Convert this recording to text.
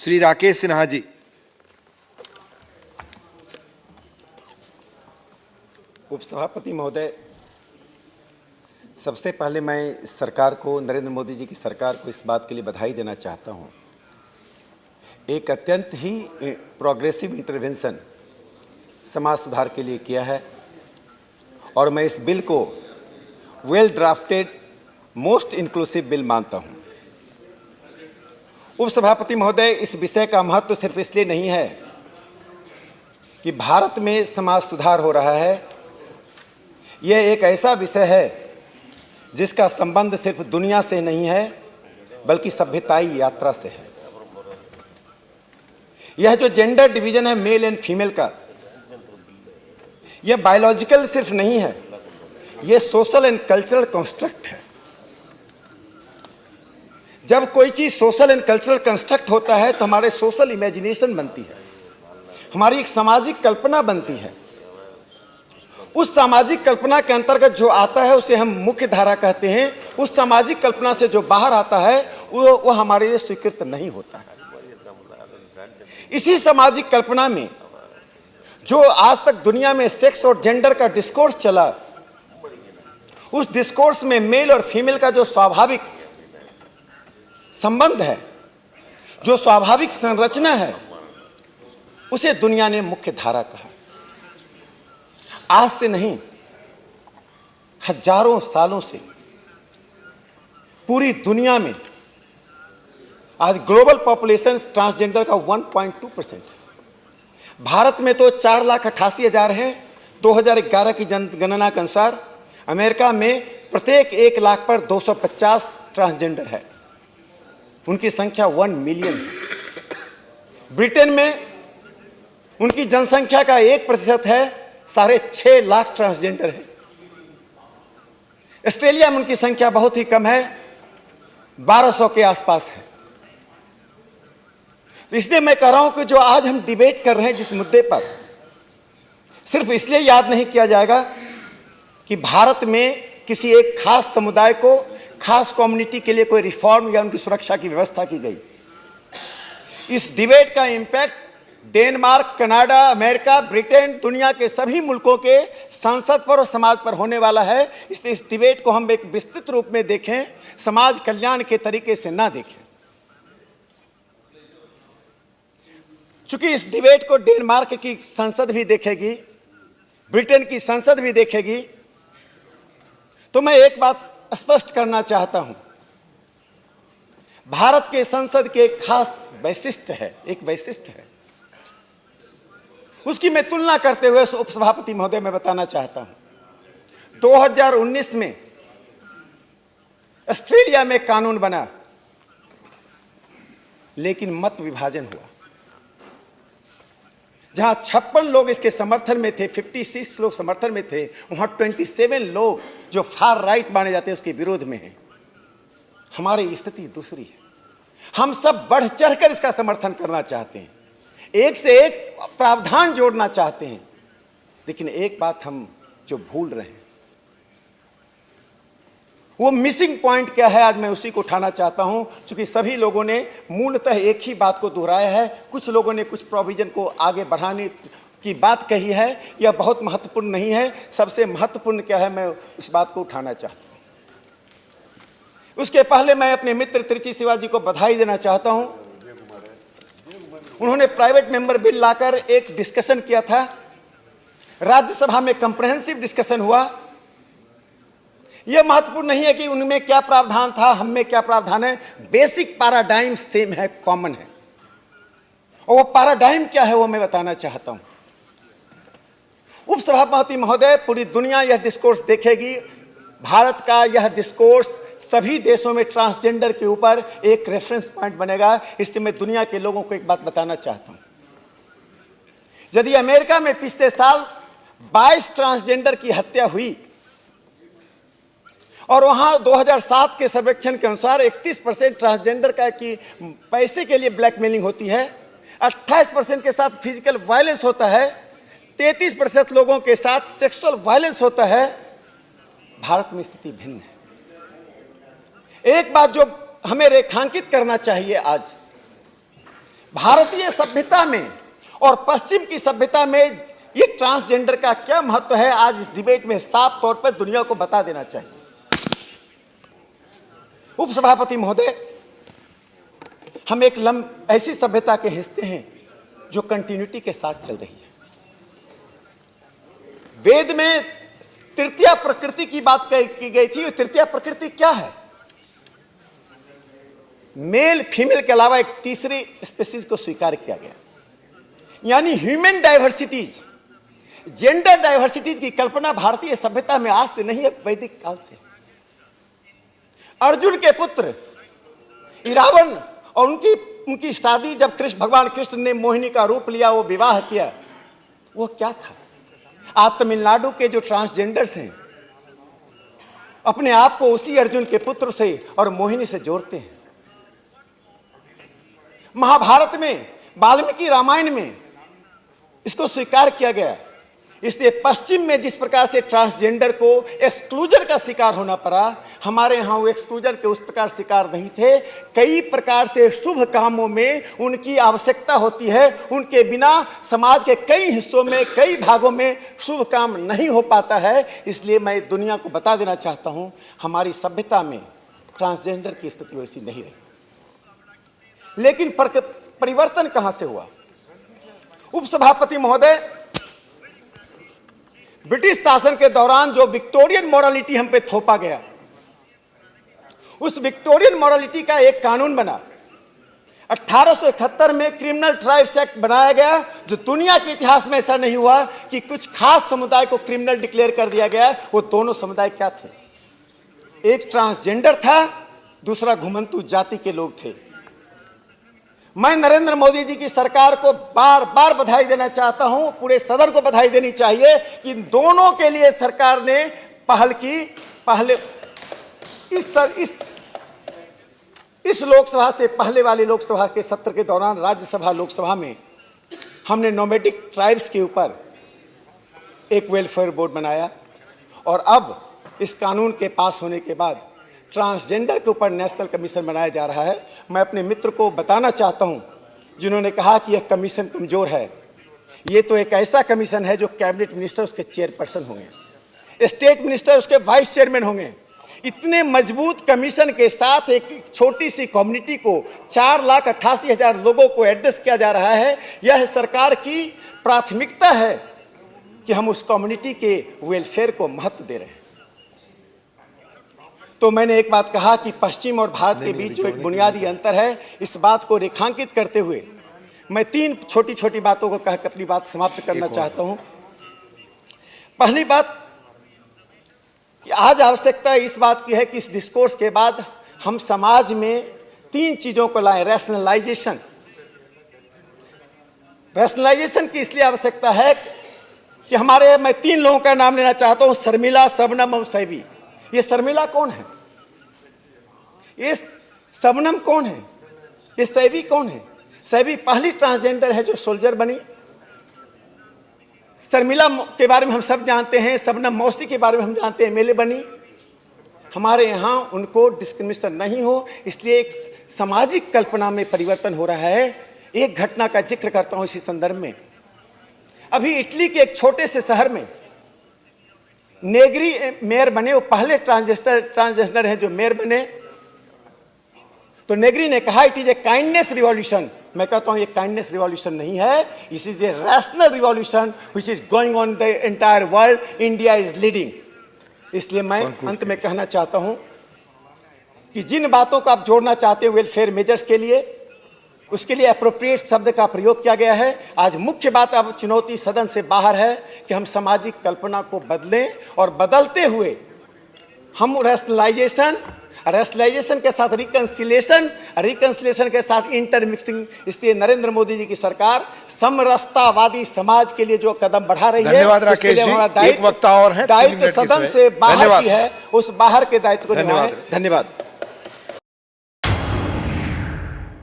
श्री राकेश सिन्हा जी। उपसभापति महोदय, सबसे पहले मैं सरकार को, नरेंद्र मोदी जी की सरकार को इस बात के लिए बधाई देना चाहता हूं। एक अत्यंत ही प्रोग्रेसिव इंटरवेंशन समाज सुधार के लिए किया है और मैं इस बिल को well drafted most inclusive bill मानता हूं। उपसभापति महोदय, इस विषय का महत्व सिर्फ इसलिए नहीं है कि भारत में समाज सुधार हो रहा है, यह एक ऐसा विषय है जिसका संबंध सिर्फ दुनिया से नहीं है बल्कि सभ्यताई यात्रा से है। यह जो जेंडर डिवीजन है मेल एंड फीमेल का, यह बायोलॉजिकल सिर्फ नहीं है, यह सोशल एंड कल्चरल कंस्ट्रक्ट है। जब कोई चीज सोशल एंड कल्चरल कंस्ट्रक्ट होता है तो हमारे सोशल इमेजिनेशन बनती है, हमारी एक सामाजिक कल्पना बनती है। उस सामाजिक कल्पना के अंतर्गत जो आता है उसे हम मुख्य धारा कहते हैं। उस सामाजिक कल्पना से जो बाहर आता है वो हमारे लिए स्वीकृत नहीं होता है। इसी सामाजिक कल्पना में जो आज तक दुनिया में सेक्स और जेंडर का डिस्कोर्स चला, उस डिस्कोर्स में मेल और फीमेल का जो स्वाभाविक संबंध है, जो स्वाभाविक संरचना है, उसे दुनिया ने मुख्य धारा कहा। आज से नहीं, हजारों सालों से पूरी दुनिया में आज ग्लोबल पॉपुलेशन ट्रांसजेंडर का 1.2% है। भारत में तो 4,88,000 हैं। 2011 की जनगणना के अनुसार अमेरिका में प्रत्येक 1 लाख पर 250 ट्रांसजेंडर है, उनकी संख्या 1 मिलियन है। ब्रिटेन में उनकी जनसंख्या का 1% है, 6.5 लाख ट्रांसजेंडर है। ऑस्ट्रेलिया में उनकी संख्या बहुत ही कम है, 1200 के आसपास है। इसलिए मैं कह रहा हूं कि जो आज हम डिबेट कर रहे हैं जिस मुद्दे पर, सिर्फ इसलिए याद नहीं किया जाएगा कि भारत में किसी एक खास समुदाय को, खास कम्युनिटी के लिए कोई रिफॉर्म या उनकी सुरक्षा की व्यवस्था की गई। इस डिबेट का impact Denmark, Canada, America, Britain, दुनिया के सभी मुल्कों के संसद पर और समाज पर होने वाला है। इसलिए इस डिबेट को हम एक विस्तृत रूप में देखें, समाज कल्याण के तरीके से ना देखें। चूंकि इस डिबेट को डेनमार्क की संसद भी देखेगी, ब्रिटेन की संसद भी देखेगी, तो मैं एक बात स्पष्ट करना चाहता हूं। भारत के संसद के एक खास वैशिष्ट्य है, एक वैशिष्ट्य है। उसकी मैं तुलना करते हुए उपसभापति महोदय मैं बताना चाहता हूं। 2019 में ऑस्ट्रेलिया में कानून बना, लेकिन मत विभाजन हुआ। जहां 56 लोग इसके समर्थन में थे, 56 लोग समर्थन में थे, वहां 27 लोग जो फार राइट माने जाते हैं उसके विरोध में हैं। हमारी स्थिति दूसरी है। हम सब बढ़ चढ़कर इसका समर्थन करना चाहते हैं, एक से एक प्रावधान जोड़ना चाहते हैं, लेकिन एक बात हम जो भूल रहे हैं, वो मिसिंग पॉइंट क्या है, आज मैं उसी को उठाना चाहता हूं। क्योंकि सभी लोगों ने मूलतः एक ही बात को दोहराया है। कुछ लोगों ने कुछ प्रोविजन को आगे बढ़ाने की बात कही है, यह बहुत महत्वपूर्ण नहीं है। सबसे महत्वपूर्ण क्या है, मैं उस बात को उठाना चाहता हूं। उसके पहले मैं अपने मित्र त्रिची शिवाजी को बधाई देना चाहता हूं। उन्होंने प्राइवेट मेंबर बिल लाकर एक डिस्कशन किया था, राज्यसभा में कंप्रहेंसिव डिस्कशन हुआ। यह महत्वपूर्ण नहीं है कि उनमें क्या प्रावधान था, हम में क्या प्रावधान है, बेसिक पैराडाइम सेम है, कॉमन है। और वो पैराडाइम क्या है वो मैं बताना चाहता हूं। उपसभापति महोदय, पूरी दुनिया यह डिस्कोर्स देखेगी। भारत का यह डिस्कोर्स सभी देशों में ट्रांसजेंडर के ऊपर एक रेफरेंस पॉइंट बनेगा। इसलिए मैं दुनिया के लोगों को एक बात बताना चाहता हूं। यदि अमेरिका में पिछले साल 22 ट्रांसजेंडर की हत्या हुई और वहां 2007 के सर्वेक्षण के अनुसार 31% ट्रांसजेंडर का की पैसे के लिए ब्लैकमेलिंग होती है, 28% के साथ फिजिकल वायलेंस होता है, 33% लोगों के साथ सेक्सुअल वायलेंस होता है। भारत में स्थिति भिन्न है। एक बात जो हमें रेखांकित करना चाहिए आज, भारतीय सभ्यता में और पश्चिम की सभ्यता में ये ट्रांसजेंडर का क्या महत्व है, आज इस डिबेट में साफ तौर पर दुनिया को बता देना चाहिए। उपसभापति महोदय, हम एक ऐसी सभ्यता के हिस्से हैं जो कंटिन्यूटी के साथ चल रही है। वेद में तृतीया प्रकृति की बात की गई थी। तृतीया प्रकृति क्या है? मेल फीमेल के अलावा एक तीसरी स्पीसीज को स्वीकार किया गया, यानी ह्यूमन डाइवर्सिटीज, जेंडर डाइवर्सिटीज की कल्पना भारतीय सभ्यता में आज से नहीं है, वैदिक काल से। अर्जुन के पुत्र इरावन और उनकी शादी जब भगवान कृष्ण ने मोहिनी का रूप लिया, वो विवाह किया, वो क्या था? आज तमिलनाडु के जो ट्रांसजेंडर्स हैं अपने आप को उसी अर्जुन के पुत्र से और मोहिनी से जोड़ते हैं। महाभारत में, वाल्मीकि रामायण में इसको स्वीकार किया गया। इसलिए पश्चिम में जिस प्रकार से ट्रांसजेंडर को एक्सक्लूजन का शिकार होना पड़ा, हमारे यहाँ वो एक्सक्लूजन के उस प्रकार शिकार नहीं थे। कई प्रकार से शुभ कामों में उनकी आवश्यकता होती है, उनके बिना समाज के कई हिस्सों में, कई भागों में शुभ काम नहीं हो पाता है। इसलिए मैं दुनिया को बता देना चाहता हूँ, हमारी सभ्यता में ट्रांसजेंडर की स्थिति वैसी नहीं रही। लेकिन परिवर्तन कहां से हुआ? उपसभापति महोदय, ब्रिटिश शासन के दौरान जो विक्टोरियन मॉरलिटी हम पे थोपा गया, उस विक्टोरियन मॉरलिटी का एक कानून बना। 1871 में क्रिमिनल ट्राइब्स एक्ट बनाया गया, जो दुनिया के इतिहास में ऐसा नहीं हुआ कि कुछ खास समुदाय को क्रिमिनल डिक्लेयर कर दिया गया। वो दोनों समुदाय क्या थे? एक ट्रांसजेंडर था, दूसरा घुमंतू जाति के लोग थे। मैं नरेंद्र मोदी जी की सरकार को बार बार बधाई देना चाहता हूं, पूरे सदन को बधाई देनी चाहिए कि दोनों के लिए सरकार ने पहल की। पहले इस लोकसभा से पहले वाली लोकसभा के सत्र के दौरान राज्यसभा लोकसभा में हमने नोमैडिक ट्राइब्स के ऊपर एक वेलफेयर बोर्ड बनाया, और अब इस कानून के पास होने के बाद ट्रांसजेंडर के ऊपर नेशनल कमीशन बनाया जा रहा है। मैं अपने मित्र को बताना चाहता हूं, जिन्होंने कहा कि यह कमीशन कमजोर है, ये तो एक ऐसा कमीशन है जो कैबिनेट मिनिस्टर उसके चेयरपर्सन होंगे, स्टेट मिनिस्टर उसके वाइस चेयरमैन होंगे। इतने मजबूत कमीशन के साथ एक छोटी सी कम्युनिटी को 4,88,000 लोगों को एड्रेस किया जा रहा है। यह सरकार की प्राथमिकता है कि हम उस कम्युनिटी के वेलफेयर को महत्व दे रहे हैं। तो मैंने एक बात कहा कि पश्चिम और भारत के बीच जो एक बुनियादी अंतर है, इस बात को रेखांकित करते हुए मैं 3 छोटी छोटी बातों को कहकर अपनी बात समाप्त करना चाहता हूं। पहली बात, आज आवश्यकता इस बात की है कि इस डिस्कोर्स के बाद हम समाज में 3 चीजों को लाएं। रैशनलाइजेशन की इसलिए आवश्यकता है कि मैं 3 लोगों का नाम लेना चाहता हूं, शर्मिला, शबनम और सैवी। ये शर्मिला कौन है? ये शबनम कौन है? ये सैवी कौन है? सैवी पहली ट्रांसजेंडर है जो सोल्जर बनी। शर्मिला के बारे में हम सब जानते हैं, शबनम मौसी के बारे में हम जानते हैं, एमएलए बनी। हमारे यहाँ उनको डिस्क्रिमिनेशन नहीं हो, इसलिए एक सामाजिक कल्पना में परिवर्तन हो रहा है। एक घटना का जिक्र करता हूँ इसी संदर्भ में। अभी इटली के एक छोटे से शहर में नेग्री मेयर बने, वो पहले ट्रांसजेंडर हैं जो मेयर बने। तो नेग्री ने कहा it is a kindness revolution. मैं कहता हूं ये काइंडनेस रिवॉल्यूशन नहीं है, this is a rational revolution which is going on the entire world. India is leading. इसलिए मैं अंत में कहना चाहता हूं कि जिन बातों को आप जोड़ना चाहते हो वेलफेयर मेजर्स के लिए, उसके लिए अप्रोप्रिएट शब्द का प्रयोग किया गया है। आज मुख्य बात, अब चुनौती सदन से बाहर है कि हम सामाजिक कल्पना को बदलें, और बदलते हुए हम रैशनलाइजेशन के साथ रिकंसिलेशन के साथ इंटरमिक्सिंग। इसलिए नरेंद्र मोदी जी की सरकार समरसतावादी समाज के लिए जो कदम बढ़ा रही है, उसके लिए हमारा दायित्व सदन से बाहर की है, उस बाहर के दायित्व को निभाएं। धन्यवाद।